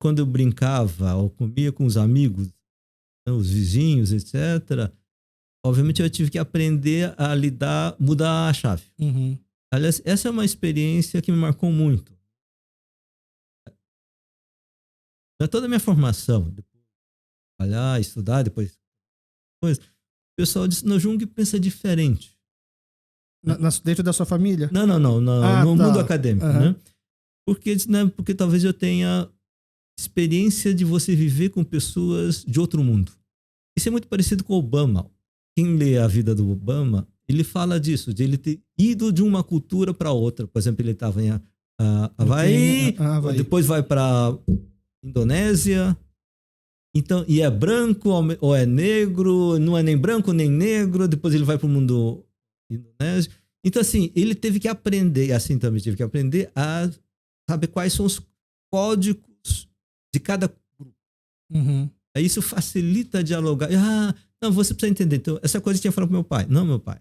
quando eu brincava ou comia com os amigos, né, os vizinhos, etc., obviamente eu tive que aprender a lidar, mudar a chave. Uhum. Aliás, essa é uma experiência que me marcou muito. Toda a minha formação, depois trabalhar, estudar, depois coisa, o pessoal disse, no Jung pensa diferente. Dentro da sua família? Não, no Tá. mundo acadêmico, Uhum. né? Porque talvez eu tenha experiência de você viver com pessoas de outro mundo. Isso é muito parecido com o Obama. Quem lê a vida do Obama, ele fala disso, de ele ter ido de uma cultura para outra. Por exemplo, ele estava em Havaí, Havaí. depois vai para Indonésia. Então, e é branco ou é negro, não é nem branco nem negro, depois ele vai para o mundo indonésio. Então, assim, ele teve que aprender, assim também teve que aprender a saber quais são os códigos de cada grupo. Uhum. Aí isso facilita dialogar. Não, você precisa entender. Então, essa coisa que eu tinha falado com meu pai. Não, meu pai.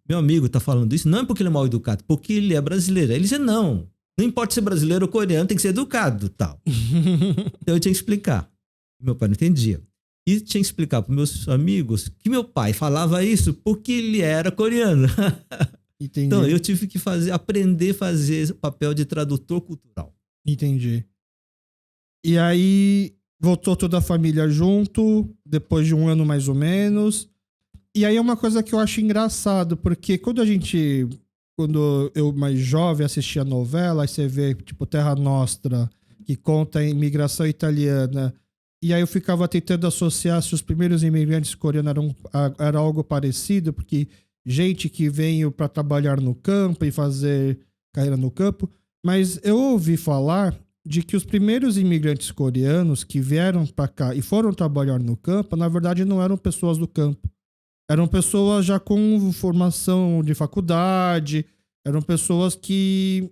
Meu amigo está falando isso, não é porque ele é mal educado, porque ele é brasileiro. Aí ele disse, não importa ser brasileiro ou coreano, tem que ser educado, tal. Então eu tinha que explicar. Meu pai não entendia. E tinha que explicar para meus amigos que meu pai falava isso porque ele era coreano. Entendi. Então eu tive que aprender a fazer o papel de tradutor cultural. Entendi. E aí voltou toda a família junto, depois de um ano mais ou menos. E aí é uma coisa que eu acho engraçado, porque quando eu mais jovem assistia novela, aí você vê tipo Terra Nostra, que conta a imigração italiana, e aí eu ficava tentando associar se os primeiros imigrantes coreanos era algo parecido, porque gente que veio para trabalhar no campo e fazer carreira no campo, mas eu ouvi falar de que os primeiros imigrantes coreanos que vieram para cá e foram trabalhar no campo, na verdade não eram pessoas do campo. Eram pessoas já com formação de faculdade, eram pessoas que,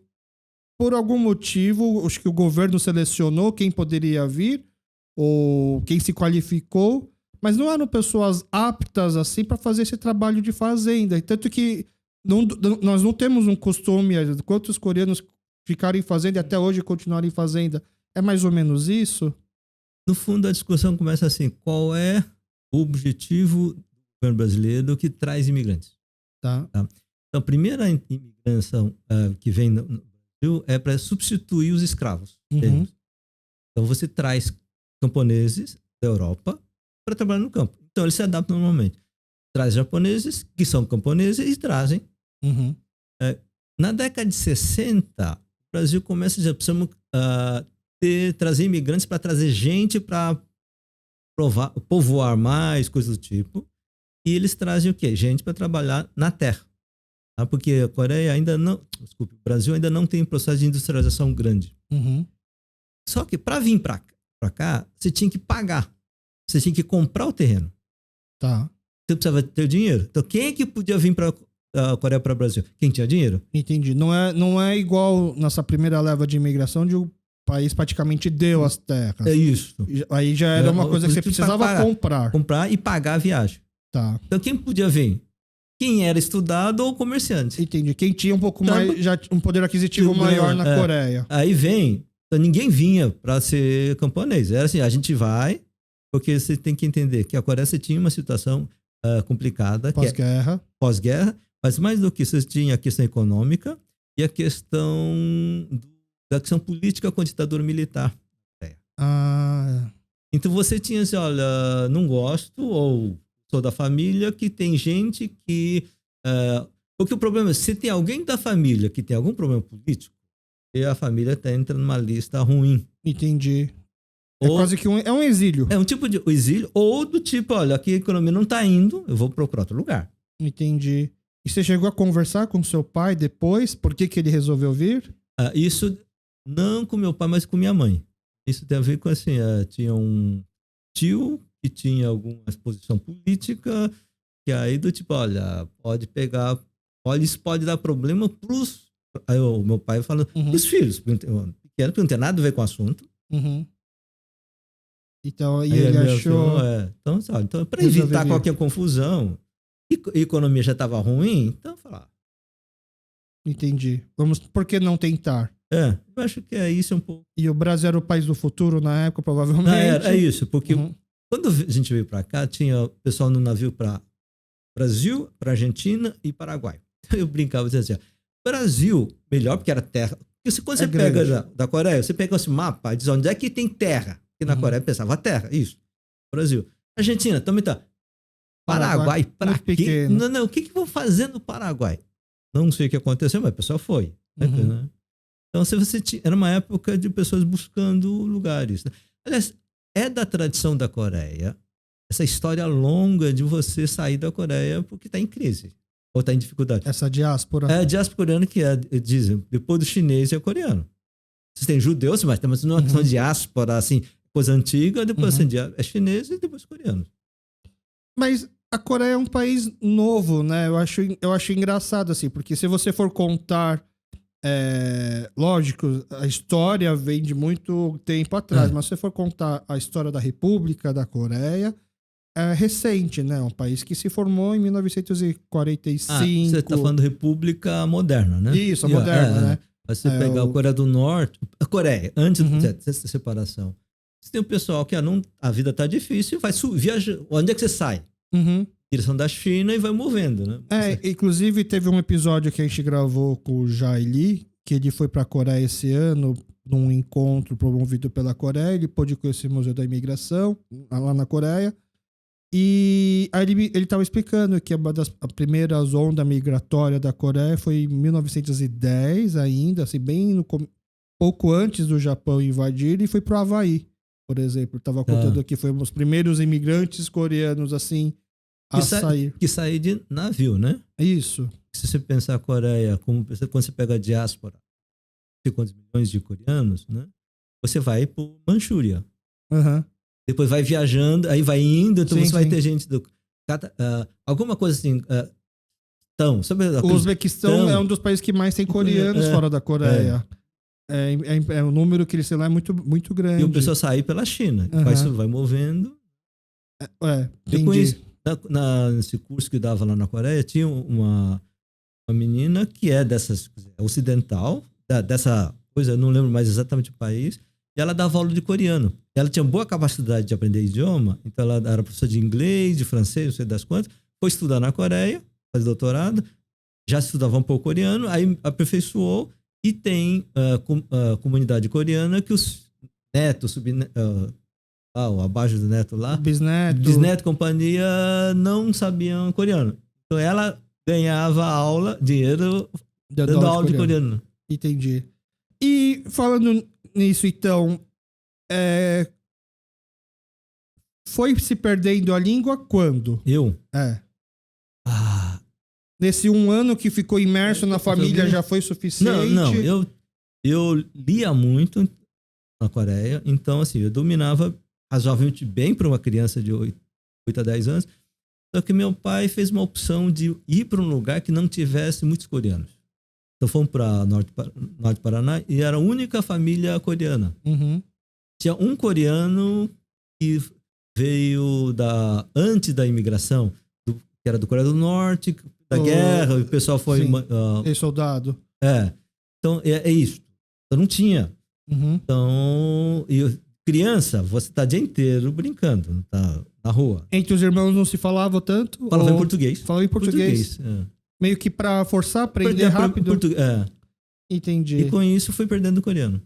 por algum motivo, acho que o governo selecionou quem poderia vir, ou quem se qualificou, mas não eram pessoas aptas assim para fazer esse trabalho de fazenda. Tanto que nós não temos um costume, quantos coreanos ficaram em fazenda e até hoje continuarem em fazenda. É mais ou menos isso? No fundo, a discussão começa assim, qual é o objetivo governo brasileiro que traz imigrantes. Tá. Então, a primeira imigração que vem no Brasil é para substituir os escravos. Uhum. Então, você traz camponeses da Europa para trabalhar no campo. Então, eles se adaptam normalmente. Traz japoneses, que são camponeses, e trazem. Uhum. Na década de 60, o Brasil começa a dizer, precisamos trazer imigrantes para trazer gente para povoar mais, coisas do tipo. E eles trazem o quê? Gente para trabalhar na terra. Tá? Porque a Coreia ainda não... Desculpe, o Brasil ainda não tem processo de industrialização grande. Uhum. Só que para vir para cá, você tinha que pagar. Você tinha que comprar o terreno. Tá. Você precisava ter dinheiro. Então, quem é que podia vir para a Coreia para o Brasil? Quem tinha dinheiro? Entendi. Não é igual nessa primeira leva de imigração de o país praticamente deu as terras. É isso. Aí já era uma coisa que você precisava comprar. Comprar e pagar a viagem. Tá. Então, quem podia vir? Quem era estudado ou comerciante. Entendi. Quem tinha um pouco mais, já um poder aquisitivo maior na Coreia. Aí vem, então ninguém vinha para ser camponês. Era assim, a gente vai, porque você tem que entender que a Coreia você tinha uma situação complicada. Pós-guerra. Pós-guerra, mas mais do que isso, você tinha a questão econômica e a questão da questão política com a ditadura militar. Então você tinha assim, olha, não gosto, ou sou da família que tem gente que... porque o problema é, se tem alguém da família que tem algum problema político, e a família entra numa lista ruim. Entendi. Quase que é um exílio. É um tipo de exílio, ou do tipo, olha, aqui a economia não tá indo, eu vou procurar outro lugar. Entendi. E você chegou a conversar com seu pai depois? Por que ele resolveu vir? Isso não com meu pai, mas com minha mãe. Isso tem a ver com assim, tinha um tio que tinha alguma exposição política, que aí do tipo, olha, pode pegar, olha, isso pode dar problema pros... Aí o meu pai falando, pros filhos, porque não tem nada a ver com o assunto. Uhum. Então, e ele achou... Então, para evitar qualquer confusão, a economia já estava ruim, então falar. Entendi. Por que não tentar? Eu acho que isso um pouco. E o Brasil era o país do futuro na época, provavelmente. Não, é isso, porque quando a gente veio para cá, tinha o pessoal no navio para Brasil, para Argentina e Paraguai. Eu brincava, dizia assim, Brasil, melhor porque era terra. Porque quando você pega da Coreia, você pega esse mapa, diz onde é que tem terra. Porque na Coreia pensava terra, isso. Brasil. Argentina também tá. Paraguai, pra quê? Não, o que vão fazer no Paraguai? Não sei o que aconteceu, mas o pessoal foi. Né? Então, era uma época de pessoas buscando lugares. Aliás, é da tradição da Coreia essa história longa de você sair da Coreia porque está em crise ou está em dificuldade. Essa diáspora. É a diáspora coreana que dizem, depois do chinês é coreano. Vocês têm judeus, mas não é uma questão de diáspora, assim, coisa antiga, depois é chinês e depois coreano. Mas a Coreia é um país novo, né? Eu acho engraçado, assim, porque se você for contar, lógico, a história vem de muito tempo atrás, mas se você for contar a história da República da Coreia, é recente, né? Um país que se formou em 1945. Você está falando República moderna, né? Isso, a moderna, né? Você pegar a Coreia do Norte, a Coreia, antes dessa separação. Você tem o pessoal que a vida tá difícil, vai viajar. Onde é que você sai? Direção da China e vai movendo, né? Inclusive teve um episódio que a gente gravou com o Jai Lee, que ele foi pra Coreia esse ano, num encontro promovido pela Coreia. Ele pôde conhecer o Museu da Imigração, lá na Coreia. E aí ele tava explicando que uma das primeiras ondas migratórias da Coreia foi em 1910 ainda, assim, pouco antes do Japão invadir, e foi pro Havaí, por exemplo. Tava contando que foi um dos primeiros imigrantes coreanos, assim, a sair. Que sair de navio, né? Isso. Se você pensar a Coreia, quando você pega a diáspora, não sei quantos milhões de coreanos, né? Você vai pro Manchúria. Depois vai viajando, aí vai indo, então você vai ter gente do... alguma coisa assim... o Uzbequistão é um dos países que mais tem coreanos fora da Coreia. O número que eles têm lá é muito, muito grande. E o pessoal sai pela China. Isso vai movendo. Entendi. Nesse curso que eu dava lá na Coreia, tinha uma menina que é dessas ocidental, dessa coisa, eu não lembro mais exatamente o país, e ela dava aula de coreano. Ela tinha boa capacidade de aprender idioma, então ela era professora de inglês, de francês, não sei das quantas, foi estudar na Coreia, faz doutorado, já estudava um pouco coreano, aí aperfeiçoou e tem comunidade coreana que os netos, abaixo do neto lá, bisneto, companhia, não sabiam coreano. Então ela ganhava dinheiro dando aula de coreano. Entendi. E falando nisso, então, foi se perdendo a língua quando? Eu? Nesse um ano que ficou imerso na família já foi suficiente? Não, eu lia muito na Coreia, então assim, eu dominava razoavelmente bem para uma criança de 8 a 10 anos, só que meu pai fez uma opção de ir para um lugar que não tivesse muitos coreanos. Então fomos para Norte Paraná e era a única família coreana. Tinha um coreano que veio antes da imigração, que era do Coreia do Norte, da guerra, e o pessoal foi... soldado. Então é isso. Eu não tinha. Então, criança, você tá o dia inteiro brincando, tá na rua. Entre os irmãos não se falava tanto? Falava em português. Falava em português. Meio que pra forçar, aprender rápido. Entendi. E com isso fui perdendo o coreano.